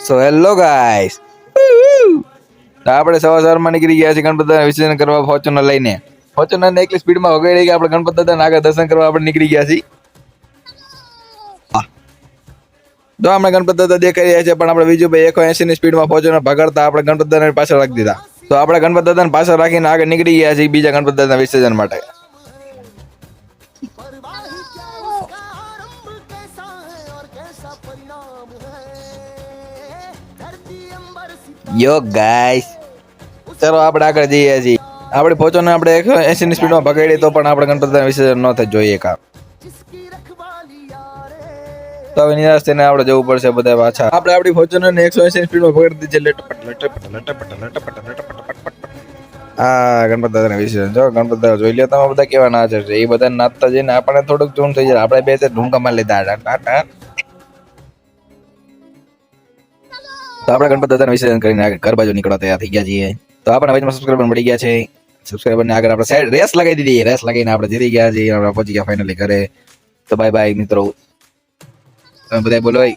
So hello guys, આપણે સવારમાં નીકળી ગયા છીએ ગણપતિ દાદાના વિસર્જન કરવા ફોર્ચ્યુનર લઈને. ફોર્ચ્યુનર ને એકલી સ્પીડમાં વગાડી કે આપણે ગણપતિ દાદાના આગળ દર્શન કરવા આપણે નીકળી ગયા છીએ. જો આપણે ગણપતિ દાદા દેખાઈ રહ્યા છે, પણ આપણે બીજું ભાઈ 180 ની સ્પીડમાં ફોર્ચ્યુનર ભગાડતા આપણે ગણપતિ દાદાની પાછળ રાખી દીધા. તો આપણે ગણપતિ દાદાને પાછળ રાખીને આગળ નીકળી ગયા છીએ બીજા ગણપતિ દાદાના વિસર્જન માટે. યો ગાઈસ, ચલો આપણે આગળ જઈએ છીએ. આપણી ફોર્ચ્યુનર આપણે 180 ની સ્પીડમાં ભગાડી તો પણ આપણે ગણપતિ દાદાના વિસર્જન ન થઈ જોઈએ કા. તો હવે નિરાશ થઈને આપણે જવું પડશે બધા પાછા. આપણે આપણી ફોર્ચ્યુનર ને 180 ની સ્પીડમાં પકડી દીધી. હા, ગણપતિ દાદાના વિસર્જન. જો ગણપતિ દાદા જોઈ લ્યો તમે બધા કેવા નાચે છે. એ બધા નાચતા જઈને આપણને થોડુંક ચૂન થઈ જાય. આપણે બે ઢૂંકામાં લીધા. તો આપણે ગણપતિ દાદાના વિસર્જન કરીને આગળ ઘર બાજુ નીકળવા તૈયાર થઈ ગયા છીએ. તો આપણે વેચમાં સબસ્ક્રાઈબર મળી ગયા છે. સબસ્ક્રાઈબર ને આગળ આપણે સાઈડ રેસ લગાવી દીધી. રેસ લગાવીને આપણે જીતી ગયા છીએ. આપણે પહોંચી ગયા ફાઇનલી ઘરે. તો બાય બાય મિત્રો. તમે બધા બોલો ભાઈ.